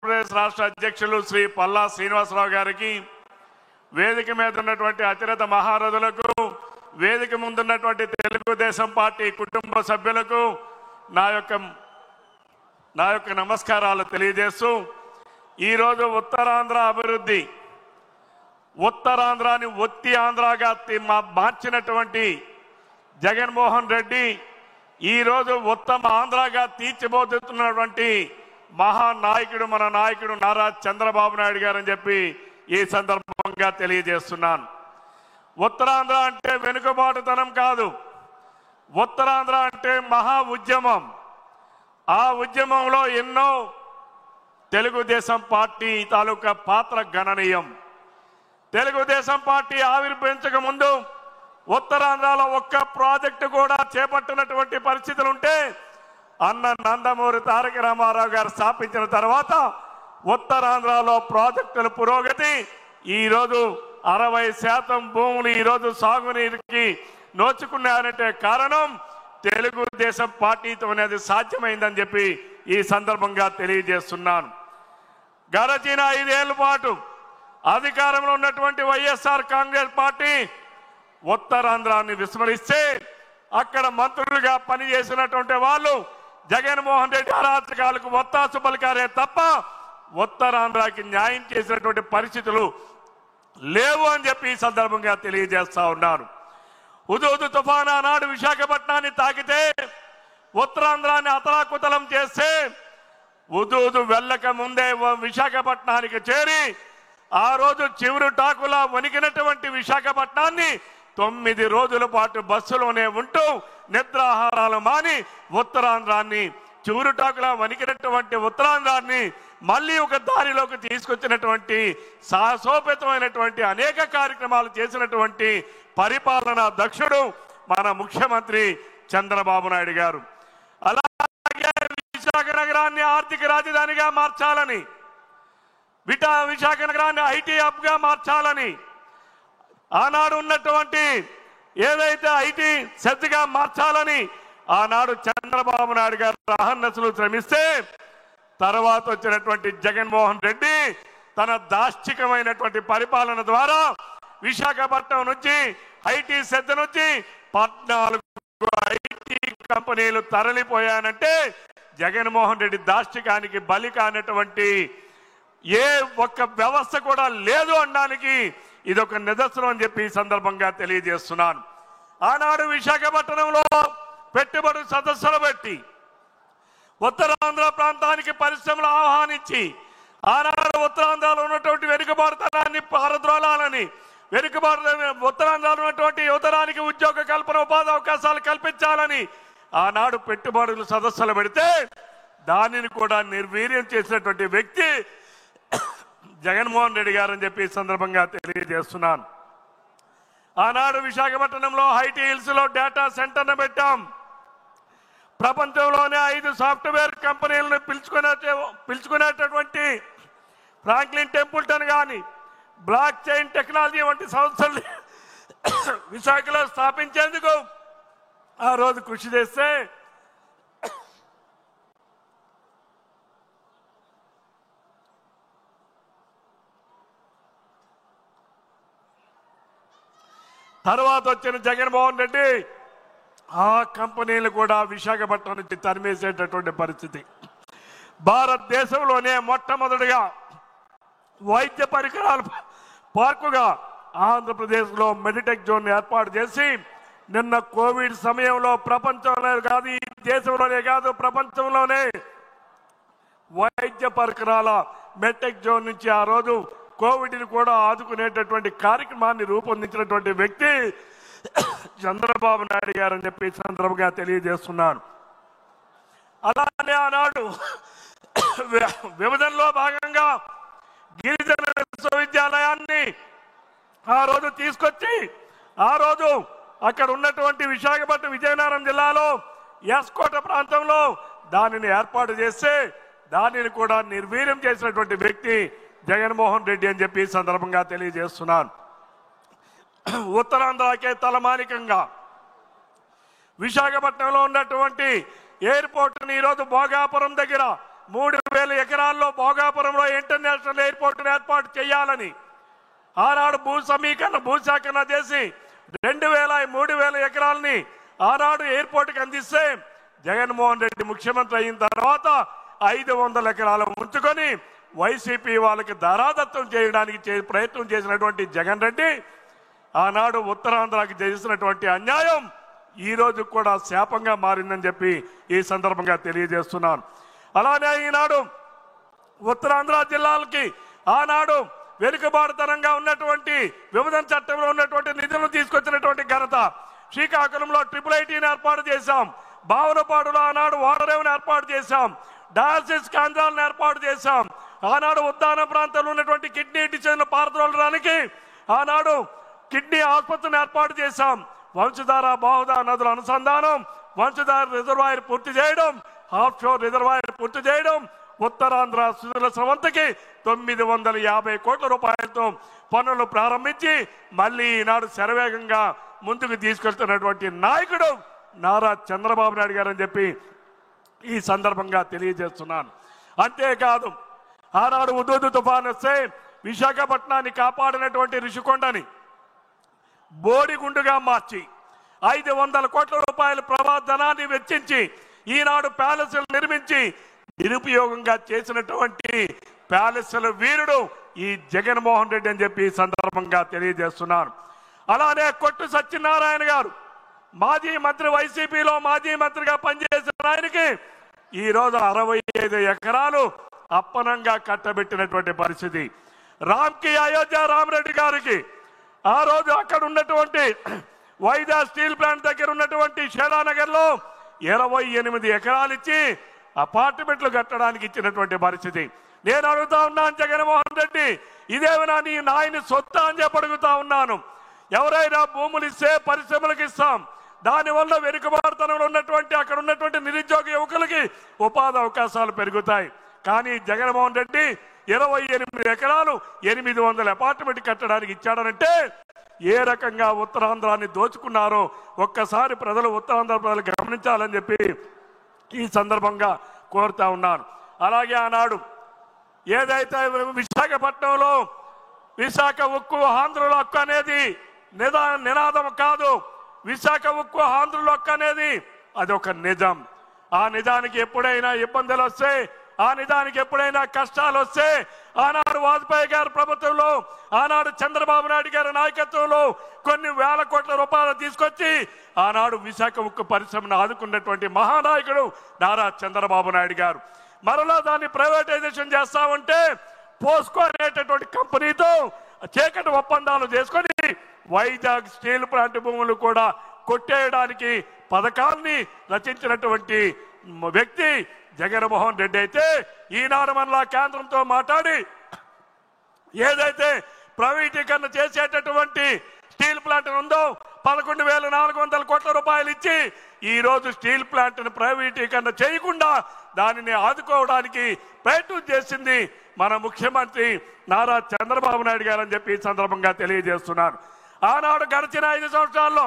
ఆంధ్రప్రదేశ్ రాష్ట్ర అధ్యక్షులు శ్రీ పల్లా శ్రీనివాసరావు గారికి, వేదిక మీద ఉన్నటువంటి అతిరథ మహారథులకు, వేదిక ముందున్నటువంటి తెలుగుదేశం పార్టీ కుటుంబ సభ్యులకు నా యొక్క నమస్కారాలు తెలియజేస్తూ, ఈరోజు ఉత్తరాంధ్ర అభివృద్ధి, ఉత్తరాంధ్రాని ఒత్తి ఆంధ్రాగా మార్చినటువంటి జగన్మోహన్ రెడ్డి ఈరోజు ఉత్తమ ఆంధ్రాగా తీర్చిపోతున్నటువంటి మహానాయకుడు మన నాయకుడు నారా చంద్రబాబు నాయుడు గారని చెప్పి ఈ సందర్భంగా తెలియజేస్తున్నాను. ఉత్తరాంధ్ర అంటే వెనుకబాటుతనం కాదు, ఉత్తరాంధ్ర అంటే మహా ఉద్యమం. ఆ ఉద్యమంలో ఎన్నో తెలుగుదేశం పార్టీ తాలూకా పాత్ర గణనీయం. తెలుగుదేశం పార్టీ ఆవిర్భవించక ముందు ఉత్తరాంధ్రలో ఒక్క ప్రాజెక్టు కూడా చేపట్టినటువంటి పరిస్థితులు ఉంటే అన్న నందమూరి తారక రామారావు గారు స్థాపించిన తర్వాత ఉత్తరాంధ్రలో ప్రాజెక్టుల పురోగతి ఈరోజు 60% భూములు ఈరోజు సాగునీరుకి నోచుకున్నారంటే కారణం తెలుగుదేశం పార్టీతో అనేది సాధ్యమైందని చెప్పి ఈ సందర్భంగా తెలియజేస్తున్నాను. గడచిన 5 ఏళ్ల పాటు అధికారంలో ఉన్నటువంటి వైఎస్ఆర్ కాంగ్రెస్ పార్టీ ఉత్తరాంధ్రాన్ని విస్మరిస్తే అక్కడ మంత్రులుగా పనిచేసినటువంటి వాళ్ళు జగన్మోహన్ రెడ్డి అరాచకాలకు ఒత్తాసు పలికారే తప్ప ఉత్తరాంధ్రకి న్యాయం చేసినటువంటి పరిస్థితులు లేవు అని చెప్పి ఈ సందర్భంగా తెలియజేస్తా ఉన్నారు. హుదూదు తుఫాను ఆనాడు విశాఖపట్నాన్ని తాకితే ఉత్తరాంధ్రాన్ని అతలాకుతలం చేస్తే హుదూదు వెళ్ళక ముందే విశాఖపట్నానికి చేరి ఆ రోజు చివరి టాకులా వణికినటువంటి విశాఖపట్నాన్ని 9 రోజుల పాటు బస్సులోనే ఉంటూ నిద్రాహారాలు మాని ఉత్తరాంధ్రాన్ని చివురుటాకులా వణికినటువంటి ఉత్తరాంధ్రాన్ని మళ్ళీ ఒక దారిలోకి తీసుకొచ్చినటువంటి సాహసోపేతమైనటువంటి అనేక కార్యక్రమాలు చేసినటువంటి పరిపాలనా దక్షుడు మన ముఖ్యమంత్రి చంద్రబాబు నాయుడు గారు. అలాగే విశాఖ నగరాన్ని ఆర్థిక రాజధానిగా మార్చాలని, విశాఖ నగరాన్ని ఐటీ హబ్గా మార్చాలని, ఆనాడు ఉన్నటువంటి ఏదైతే ఐటీ సెజ్గా మార్చాలని ఆనాడు చంద్రబాబు నాయుడు గారు అహర్నిశలు శ్రమిస్తే తర్వాత వచ్చినటువంటి జగన్మోహన్ రెడ్డి తన దాష్టికమైనటువంటి పరిపాలన ద్వారా విశాఖపట్నం నుంచి ఐటీ సెజ్ నుంచి 14 ఐటీ కంపెనీలు తరలిపోయానంటే జగన్మోహన్ రెడ్డి దాష్టికానికి బలి కానటువంటి ఏ ఒక్క వ్యవస్థ కూడా లేదు అనడానికి ఇదొక నిదర్శనం అని చెప్పి ఈ సందర్భంగా తెలియజేస్తున్నాను. ఆనాడు విశాఖపట్నంలో పెట్టుబడి సదస్సులు పెట్టి ఉత్తరాంధ్ర ప్రాంతానికి పరిశ్రమలు ఆహ్వానించి ఆనాడు ఉత్తరాంధ్రలో ఉన్నటువంటి వెనుకబాటుతనాన్ని పారద్రోలాలని, ఉత్తరాంధ్రలో ఉన్నటువంటి యువతరానికి ఉద్యోగ కల్పన, ఉపాధి అవకాశాలు కల్పించాలని ఆనాడు పెట్టుబడులు సదస్సులు పెడితే దానిని కూడా నిర్వీర్యం చేసినటువంటి వ్యక్తి జగన్మోహన్ రెడ్డి గారు అని చెప్పి ఈ సందర్భంగా తెలియజేస్తున్నాను. ఆనాడు విశాఖపట్నంలో ఐటీ హిల్స్ లో డేటా సెంటర్ను పెట్టాం. ప్రపంచంలోనే 5 సాఫ్ట్వేర్ కంపెనీలను పిలుచుకునేటటువంటి ఫ్రాంక్లిన్ టెంపుల్టన్ కానీ, బ్లాక్ చైన్ టెక్నాలజీ వంటి సంస్థలు విశాఖలో స్థాపించేందుకు ఆ రోజు కృషి చేస్తే తర్వాత వచ్చిన జగన్మోహన్ రెడ్డి ఆ కంపెనీలు కూడా విశాఖపట్నం నుంచి తరిమేసేటటువంటి పరిస్థితి. భారతదేశంలోనే మొట్టమొదటిగా వైద్య పరికరాల పార్కుగా ఆంధ్రప్రదేశ్లో మెడిటెక్ జోన్ ఏర్పాటు చేసి నిన్న కోవిడ్ సమయంలో ప్రపంచంలో కాదు, ఈ దేశంలోనే కాదు ప్రపంచంలోనే వైద్య పరికరాల మెడిటెక్ జోన్ నుంచి ఆ రోజు కోవిడ్ని కూడా ఆదుకునేటటువంటి కార్యక్రమాన్ని రూపొందించినటువంటి వ్యక్తి చంద్రబాబు నాయుడు గారు అని చెప్పి సందర్భంగా తెలియజేస్తున్నాను. అలానే ఆనాడు విభజనలో భాగంగా గిరిజన విశ్వవిద్యాలయాన్ని ఆ రోజు తీసుకొచ్చి ఆ రోజు అక్కడ ఉన్నటువంటి విశాఖపట్నం విజయనగరం జిల్లాలో ఎస్కోట ప్రాంతంలో దానిని ఏర్పాటు చేస్తే దానిని కూడా నిర్వీర్యం చేసినటువంటి వ్యక్తి జగన్మోహన్ రెడ్డి అని చెప్పి సందర్భంగా తెలియజేస్తున్నాను. ఉత్తరాంధ్రకే తలమానికంగా విశాఖపట్నంలో ఉన్నటువంటి ఎయిర్పోర్ట్ని ఈరోజు భోగాపురం దగ్గర 3000 ఎకరాల్లో భోగాపురంలో ఇంటర్నేషనల్ ఎయిర్పోర్ట్ ఏర్పాటు చేయాలని ఆనాడు భూసేకరణ చేసి 3000 ఎకరాలని ఆనాడు ఎయిర్పోర్ట్కి అందిస్తే జగన్మోహన్ రెడ్డి ముఖ్యమంత్రి అయిన తర్వాత 500 ఎకరాలు ఉంచుకొని వైసీపీ వాళ్ళకి ధారాదత్తం చేయడానికి ప్రయత్నం చేసినటువంటి జగన్ రెడ్డి ఆనాడు ఉత్తరాంధ్రకి చేసినటువంటి అన్యాయం ఈ రోజు కూడా శాపంగా మారిందని చెప్పి ఈ సందర్భంగా తెలియజేస్తున్నాను. అలానే ఈనాడు ఉత్తరాంధ్ర జిల్లాలకి ఆనాడు వెనుకబాటుతనంగా ఉన్నటువంటి విభజన చట్టంలో ఉన్నటువంటి నిధులను తీసుకొచ్చినటువంటి ఘనత. శ్రీకాకుళంలో IIIT ఏర్పాటు చేశాం. భావనపాడులో ఆనాడు వాడరేవును ఏర్పాటు చేశాం. డయాలసిస్ కేంద్రాలను ఏర్పాటు చేశాం. ఆనాడు ఉద్దాన ప్రాంతంలో ఉన్నటువంటి కిడ్నీ డిసీజ్ను పారద్రోలడానికి ఆనాడు కిడ్నీ ఆసుపత్రిని ఏర్పాటు చేశాం. వంశధార బాహుదా నదుల అనుసంధానం, వంశధార రిజర్వాయర్ పూర్తి చేయడం, హాఫ్ షోర్ రిజర్వాయర్ పూర్తి చేయడం, ఉత్తరాంధ్ర సుజల స్రవంతికి 950 కోట్ల రూపాయలతో పనులు ప్రారంభించి మళ్ళీ ఈనాడు శరవేగంగా ముందుకు తీసుకెళ్తున్నటువంటి నాయకుడు నారా చంద్రబాబు నాయుడు గారు అని చెప్పి ఈ సందర్భంగా తెలియజేస్తున్నాను. అంతేకాదు ఆనాడు ఉదూదు తుఫాను వస్తే విశాఖపట్నాన్ని కాపాడినటువంటి రిషికొండని బోడిగుండుగా మార్చి 500 కోట్ల రూపాయల ప్రవాధనాన్ని వెచ్చించి ఈనాడు ప్యాలెస్లు నిర్మించి నిరుపయోగంగా చేసినటువంటి ప్యాలెస్ల వీరుడు ఈ జగన్మోహన్ రెడ్డి అని చెప్పి ఈ సందర్భంగా తెలియజేస్తున్నాను. అలానే కొట్టు సత్యనారాయణ గారు మాజీ మంత్రి, వైసీపీలో మాజీ మంత్రిగా పనిచేసిన ఆయనకి ఈరోజు 65 ఎకరాలు అప్పనంగా కట్టబెట్టినటువంటి పరిస్థితి. రామ్కి అయోధ్య రామరెడ్డి గారికి ఆ రోజు అక్కడ ఉన్నటువంటి వైజా స్టీల్ ప్లాంట్ దగ్గర ఉన్నటువంటి షేడానగర్ లో 28 ఎకరాలు ఇచ్చి అపార్ట్మెంట్లు కట్టడానికి ఇచ్చినటువంటి పరిస్థితి. నేను అడుగుతా ఉన్నాను జగన్మోహన్ రెడ్డి, ఇదేమైనా నీ నాయని సొత్తా అని చెప్పి అడుగుతా ఉన్నాను. ఎవరైనా భూములు ఇస్తే పరిశ్రమలకు ఇస్తాం, దానివల్ల వెనుకబాటుతనంలో ఉన్నటువంటి అక్కడ ఉన్నటువంటి నిరుద్యోగ యువకులకి ఉపాధి అవకాశాలు పెరుగుతాయి. కానీ జగన్మోహన్ రెడ్డి 28 ఎకరాలు 800 అపార్ట్మెంట్ కట్టడానికి ఇచ్చాడనంటే ఏ రకంగా ఉత్తరాంధ్రాన్ని దోచుకున్నారో ఒక్కసారి ఉత్తరాంధ్ర ప్రజలు గమనించాలని చెప్పి ఈ సందర్భంగా కోరుతా ఉన్నాను. అలాగే ఆనాడు ఏదైతే విశాఖపట్నంలో విశాఖ ఉక్కు ఆంధ్రుల హక్కు అనేది నినాదం కాదు, విశాఖ ఉక్కు ఆంధ్రుల హక్కు అనేది అదొక నిజం. ఆ నిజానికి ఎప్పుడైనా ఇబ్బందులు వస్తే, ఆ నిజానికి ఎప్పుడైనా కష్టాలు వస్తే ఆనాడు వాజ్పేయి గారి ప్రభుత్వంలో, ఆనాడు చంద్రబాబు నాయుడు గారి నాయకత్వంలో కొన్ని వేల కోట్ల రూపాయలు తీసుకొచ్చి ఆనాడు విశాఖ ఉక్కు పరిశ్రమను ఆదుకున్నటువంటి మహానాయకుడు నారా చంద్రబాబు నాయుడు గారు. మరలా దాన్ని ప్రైవేటైజేషన్ చేస్తామంటే పోస్కో అనేటటువంటి కంపెనీతో చీకటి ఒప్పందాలు చేసుకొని వైజాగ్ స్టీల్ ప్లాంట్ భూములు కూడా కొట్టేయడానికి పథకాన్ని రచించినటువంటి వ్యక్తి జగన్మోహన్ రెడ్డి అయితే ఈనాడు మనలా కేంద్రంతో మాట్లాడి ఏదైతే ప్రైవేటీకరణ చేసేటటువంటి స్టీల్ ప్లాంట్ ఉందో 11,400 కోట్ల రూపాయలు ఇచ్చి ఈ రోజు స్టీల్ ప్లాంట్ ను ప్రైవేటీకరణ చేయకుండా దానిని ఆదుకోవడానికి ప్రయత్నం చేసింది మన ముఖ్యమంత్రి నారా చంద్రబాబు నాయుడు గారు అని చెప్పి ఈ సందర్భంగా తెలియజేస్తున్నారు. ఆనాడు గడిచిన 5 సంవత్సరాల్లో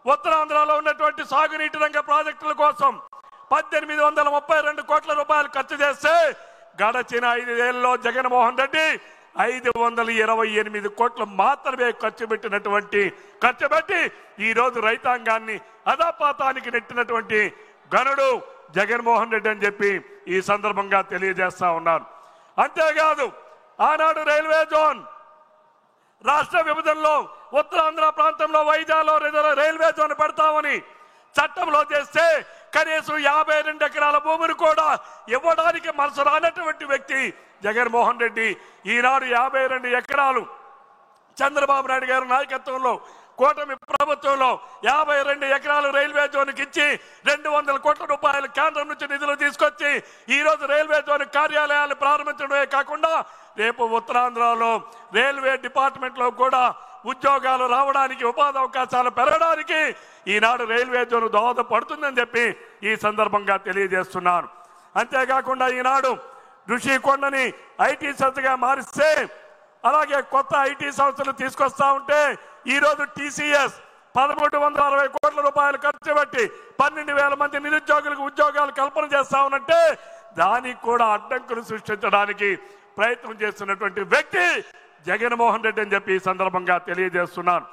ఉత్తరాంధ్రలో ఉన్నటువంటి సాగునీటి రంగ ప్రాజెక్టుల కోసం 1832 కోట్ల రూపాయలు ఖర్చు చేస్తే గడిచిన 5 ఏళ్లలో జగన్మోహన్ రెడ్డి 528 కోట్లు మాత్రమే ఖర్చు పెట్టి ఈ రోజు రైతాంగాన్ని అధపాతానికి నెట్టినటువంటి గనుడు జగన్మోహన్ రెడ్డి అని చెప్పి ఈ సందర్భంగా తెలియజేస్తా ఉన్నారు. అంతేకాదు ఆనాడు రైల్వే జోన్ రాష్ట్ర విభజనలో ఉత్తరాంధ్ర ప్రాంతంలో వైజాగ్లో రైల్వే జోన్ పెడతామని చట్టంలో చేస్తే కనీసం 52 ఎకరాల భూమిని కూడా ఇవ్వడానికి మనసు రానటువంటి వ్యక్తి జగన్మోహన్ రెడ్డి. ఈనాడు 52 ఎకరాలు చంద్రబాబు నాయుడు గారి నాయకత్వంలో కూటమి ప్రభుత్వంలో 52 ఎకరాలు రైల్వే జోన్కి ఇచ్చి 200 కోట్ల రూపాయలు కేంద్రం నుంచి నిధులు తీసుకొచ్చి ఈ రోజు రైల్వే జోన్ కార్యాలయాలు ప్రారంభించడమే కాకుండా రేపు ఉత్తరాంధ్రలో రైల్వే డిపార్ట్మెంట్ లో కూడా ఉద్యోగాలు రావడానికి, ఉపాధి అవకాశాలు పెరగడానికి ఈనాడు రైల్వే జోన్ దోహదపడుతుందని చెప్పి ఈ సందర్భంగా తెలియజేస్తున్నాను. అంతేకాకుండా ఈనాడు ఋషికొండని ఐటీ సంస్థగా మారిస్తే అలాగే కొత్త ఐటీ సంస్థలు తీసుకొస్తా ఉంటే ఈ రోజు టీసీఎస్ 1360 కోట్ల రూపాయలు ఖర్చు పెట్టి 12,000 మంది నిరుద్యోగులకు ఉద్యోగాలు కల్పన చేస్తా ఉన్నట్టే దానికి కూడా అడ్డంకులు సృష్టించడానికి ప్రయత్నం చేస్తున్నటువంటి వ్యక్తి జగన్మోహన్ రెడ్డి అని చెప్పి ఈ సందర్భంగా తెలియజేస్తున్నాను.